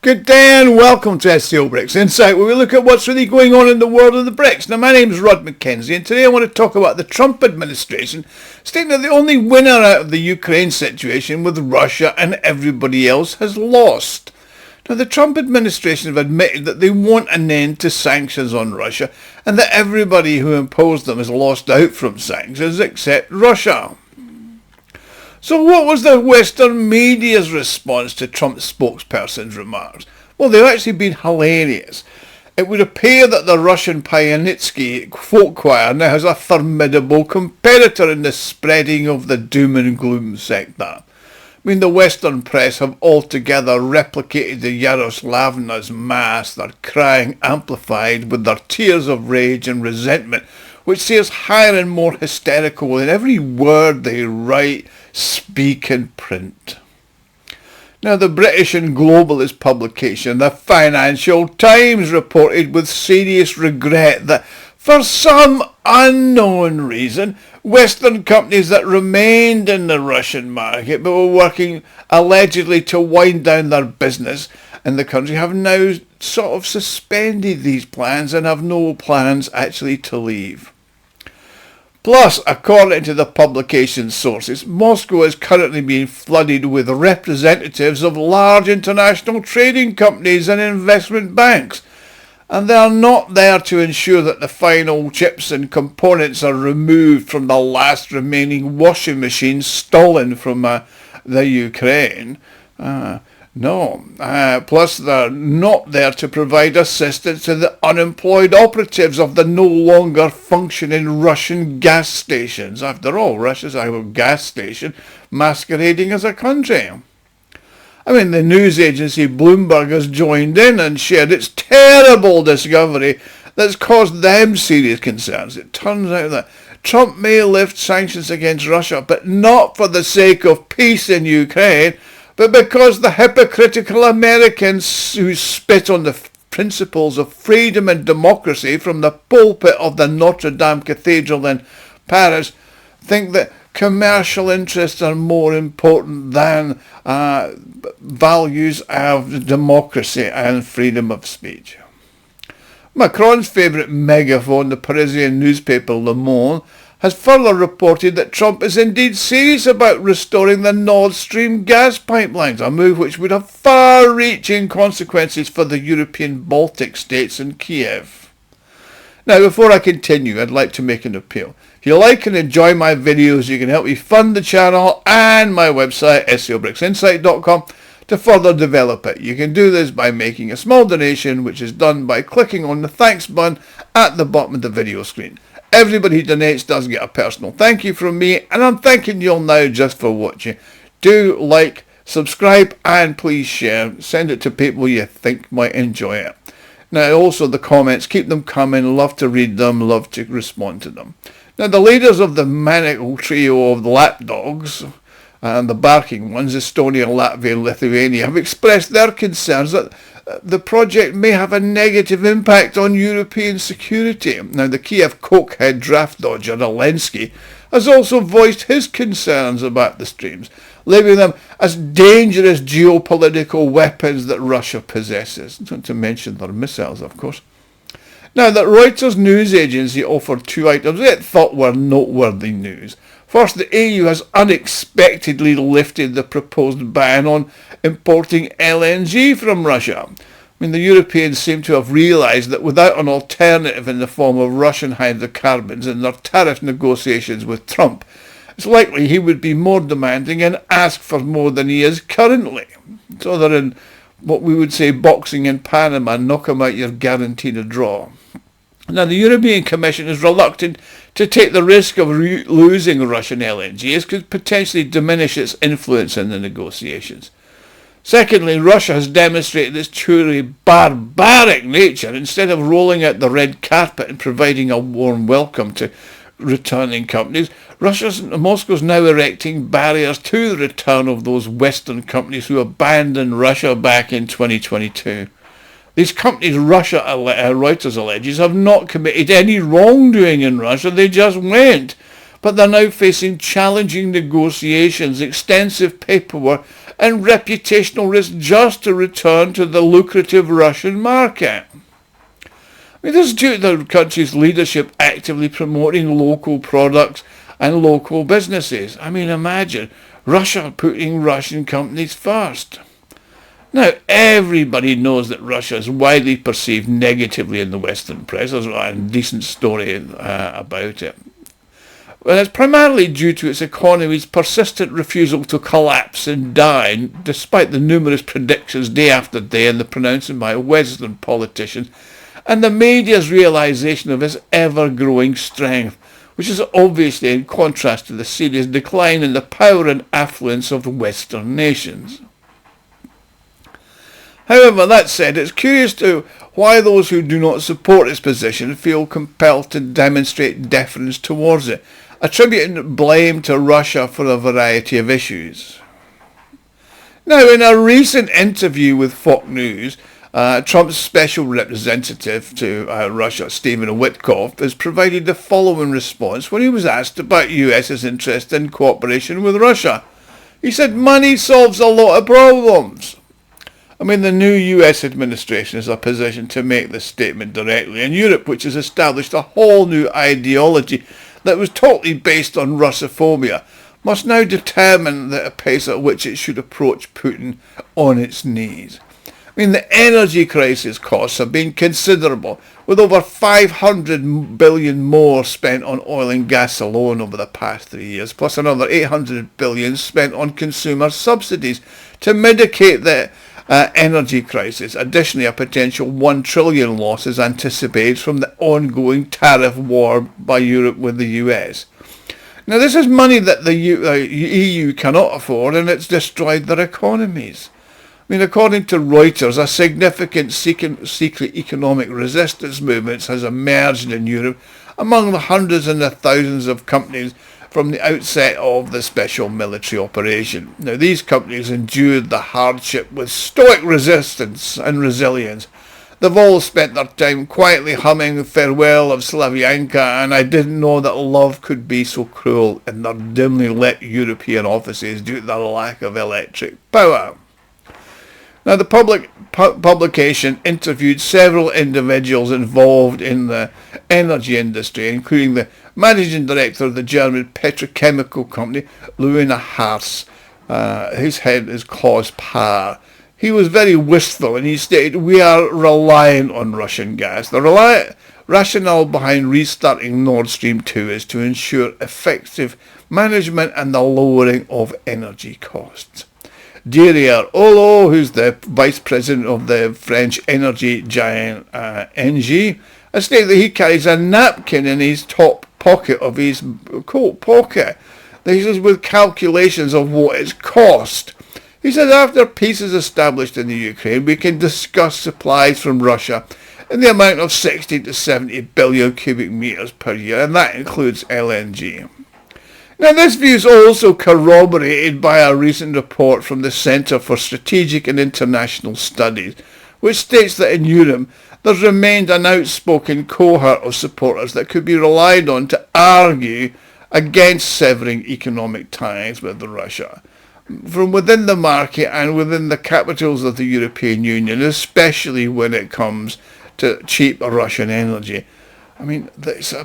Good day and welcome to SCO BRICS Insight, where we look at what's really going on in the world of the BRICS. Now, my name is Rod McKenzie, and today I want to talk about the Trump administration stating that the only winner out of the Ukraine situation with Russia and everybody else has lost. Now, the Trump administration have admitted that they want an end to sanctions on Russia and that everybody who imposed them has lost out from sanctions except Russia. So what was the Western media's response to Trump's spokesperson's remarks? Well, they've actually been hilarious. It would appear that the Russian Pianitsky folk choir now has a formidable competitor in the spreading of the doom and gloom sector. I mean, the Western press have altogether replicated the Yaroslavna's mass, their crying amplified with their tears of rage and resentment, which seems higher and more hysterical in every word they write, speak and print. Now, the British and globalist publication, the Financial Times, reported with serious regret that for some unknown reason, Western companies that remained in the Russian market but were working allegedly to wind down their business in the country have now sort of suspended these plans and have no plans actually to leave. Plus, according to the publication's sources, Moscow is currently being flooded with representatives of large international trading companies and investment banks, and they are not there to ensure that the final chips and components are removed from the last remaining washing machine stolen from the Ukraine. Plus they're not there to provide assistance to the unemployed operatives of the no longer functioning Russian gas stations. After all, Russia's a gas station masquerading as a country. I mean, the news agency Bloomberg has joined in and shared its terrible discovery that's caused them serious concerns. It turns out that Trump may lift sanctions against Russia, but not for the sake of peace in Ukraine, but because the hypocritical Americans who spit on the principles of freedom and democracy from the pulpit of the Notre Dame Cathedral in Paris think that commercial interests are more important than values of democracy and freedom of speech. Macron's favourite megaphone, the Parisian newspaper Le Monde, has further reported that Trump is indeed serious about restoring the Nord Stream gas pipelines, a move which would have far-reaching consequences for the European Baltic states and Kiev. Now, before I continue, I'd like to make an appeal. If you like and enjoy my videos, you can help me fund the channel and my website, SCOBRICSInsight.com, to further develop it. You can do this by making a small donation, which is done by clicking on the thanks button at the bottom of the video screen. Everybody who donates does get a personal thank you from me, and I'm thanking you all now just for watching. Do like, subscribe, and please share. Send it to people you think might enjoy it. Now, also the comments, keep them coming. Love to read them, love to respond to them. Now, the leaders of the maniacal trio of the lapdogs and the barking ones, Estonia, Latvia and Lithuania, have expressed their concerns that the project may have a negative impact on European security. Now, the Kiev cokehead draft dodger Zelensky has also voiced his concerns about the streams, labelling them as dangerous geopolitical weapons that Russia possesses, not to mention their missiles, of course. Now, that Reuters news agency offered two items it thought were noteworthy news. First, the EU has unexpectedly lifted the proposed ban on importing LNG from Russia. I mean, the Europeans seem to have realised that without an alternative in the form of Russian hydrocarbons in their tariff negotiations with Trump, it's likely he would be more demanding and ask for more than he is currently. So they're in what we would say boxing in Panama, knock him out, you're guaranteed a draw. Now, the European Commission is reluctant to take the risk of losing Russian LNG, as could potentially diminish its influence in the negotiations. Secondly, Russia has demonstrated its truly barbaric nature. Instead of rolling out the red carpet and providing a warm welcome to returning companies, Moscow's now erecting barriers to the return of those Western companies who abandoned Russia back in 2022. These companies, Reuters alleges, have not committed any wrongdoing in Russia, they just went. But they're now facing challenging negotiations, extensive paperwork, and reputational risk just to return to the lucrative Russian market. I mean, this is due to the country's leadership actively promoting local products and local businesses. I mean, imagine Russia putting Russian companies first. Now, everybody knows that Russia is widely perceived negatively in the Western press. There's a decent story about it. Well, it's primarily due to its economy's persistent refusal to collapse and die, despite the numerous predictions day after day and the pronouncement by Western politicians, and the media's realization of its ever-growing strength, which is obviously in contrast to the serious decline in the power and affluence of the Western nations. However, that said, it's curious to why those who do not support its position feel compelled to demonstrate deference towards it, attributing blame to Russia for a variety of issues. Now, in a recent interview with Fox News, Trump's special representative to Russia, Stephen Witcoff, has provided the following response when he was asked about US's interest in cooperation with Russia. He said, "Money solves a lot of problems." I mean, the new US administration is in a position to make this statement directly, and Europe, which has established a whole new ideology that was totally based on Russophobia, must now determine the pace at which it should approach Putin on its knees. I mean, the energy crisis costs have been considerable, with over 500 billion more spent on oil and gas alone over the past 3 years, plus another 800 billion spent on consumer subsidies to mitigate the energy crisis. Additionally, a potential 1 trillion loss is anticipated from the ongoing tariff war by Europe with the US. Now, this is money that the EU cannot afford, and it's destroyed their economies. I mean, according to Reuters, a significant secret economic resistance movement has emerged in Europe among the hundreds and the thousands of companies from the outset of the special military operation. Now, these companies endured the hardship with stoic resistance and resilience. They've all spent their time quietly humming Farewell of Slavianka, and I didn't know that love could be so cruel in their dimly lit European offices due to the lack of electric power. Now, the publication interviewed several individuals involved in the energy industry, including the managing director of the German petrochemical company, Luina Haas. His head is Klaus Paar. He was very wistful, and he stated, "We are reliant on Russian gas. The rationale behind restarting Nord Stream 2 is to ensure effective management and the lowering of energy costs." Didier Olo, who's the vice president of the French energy giant ENGIE, has stated that he carries a napkin in his top pocket of his coat pocket. This is with calculations of what it's cost. He said, "After peace is established in the Ukraine, we can discuss supplies from Russia in the amount of 60 to 70 billion cubic meters per year, and that includes LNG. Now, this view is also corroborated by a recent report from the Centre for Strategic and International Studies, which states that in Europe there's remained an outspoken cohort of supporters that could be relied on to argue against severing economic ties with Russia, from within the market and within the capitals of the European Union, especially when it comes to cheap Russian energy. I mean, it's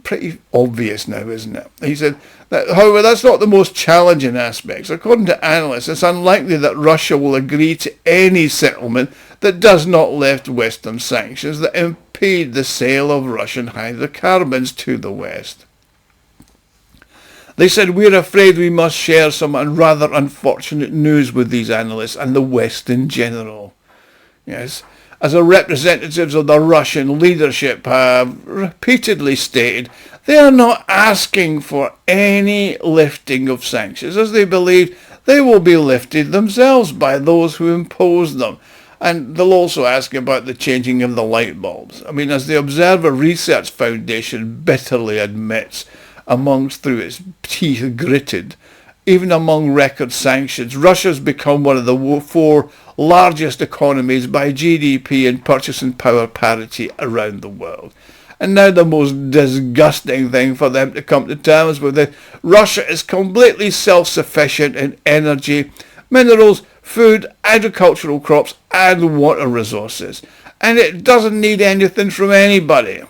pretty obvious now, isn't it? He said that, however, that's not the most challenging aspects. According to analysts, it's unlikely that Russia will agree to any settlement that does not lift Western sanctions that impede the sale of Russian hydrocarbons to the West. They said, "We're afraid we must share some rather unfortunate news with these analysts and the West in general." Yes. As the representatives of the Russian leadership have repeatedly stated, they are not asking for any lifting of sanctions, as they believe they will be lifted themselves by those who impose them. And they'll also ask about the changing of the light bulbs. I mean, as the Observer Research Foundation bitterly admits, through its teeth gritted, even among record sanctions, Russia's become one of the 4 largest economies by GDP and purchasing power parity around the world. And now the most disgusting thing for them to come to terms with is Russia is completely self-sufficient in energy, minerals, food, agricultural crops and water resources. And it doesn't need anything from anybody.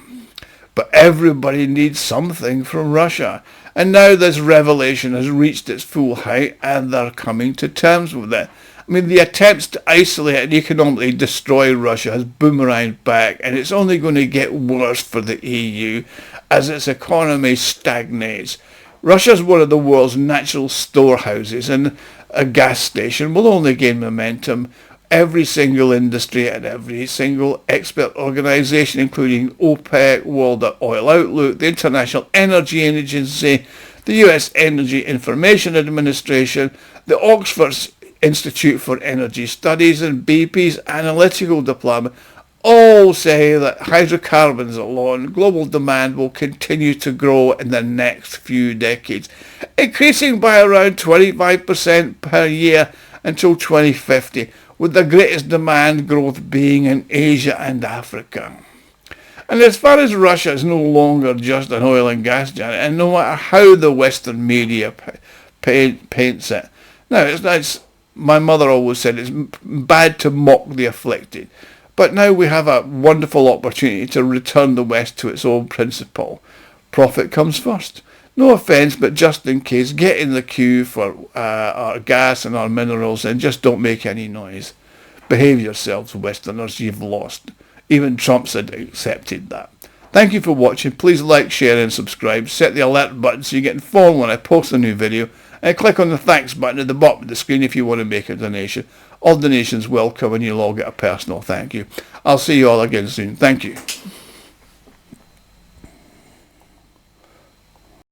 But everybody needs something from Russia. And now this revelation has reached its full height and they're coming to terms with it. I mean, the attempts to isolate and economically destroy Russia has boomeranged back, and it's only going to get worse for the EU as its economy stagnates. Russia is one of the world's natural storehouses, and a gas station will only gain momentum. Every single industry and every single expert organisation, including OPEC, World Oil Outlook, the International Energy Agency, the US Energy Information Administration, the Oxford Institute for Energy Studies and BP's Analytical Department, all say that hydrocarbons alone, global demand will continue to grow in the next few decades, increasing by around 25% per year until 2050, with the greatest demand growth being in Asia and Africa. And as far as Russia is no longer just an oil and gas giant, and no matter how the Western media paints it, now it's my mother always said it's bad to mock the afflicted. But now we have a wonderful opportunity to return the West to its old principle. Profit comes first. No offence, but just in case, get in the queue for our gas and our minerals and just don't make any noise. Behave yourselves, Westerners, you've lost. Even Trump's accepted that. Thank you for watching. Please like, share and subscribe. Set the alert button so you get informed when I post a new video. And click on the thanks button at the bottom of the screen if you want to make a donation. All donations welcome and you'll all get a personal thank you. I'll see you all again soon. Thank you.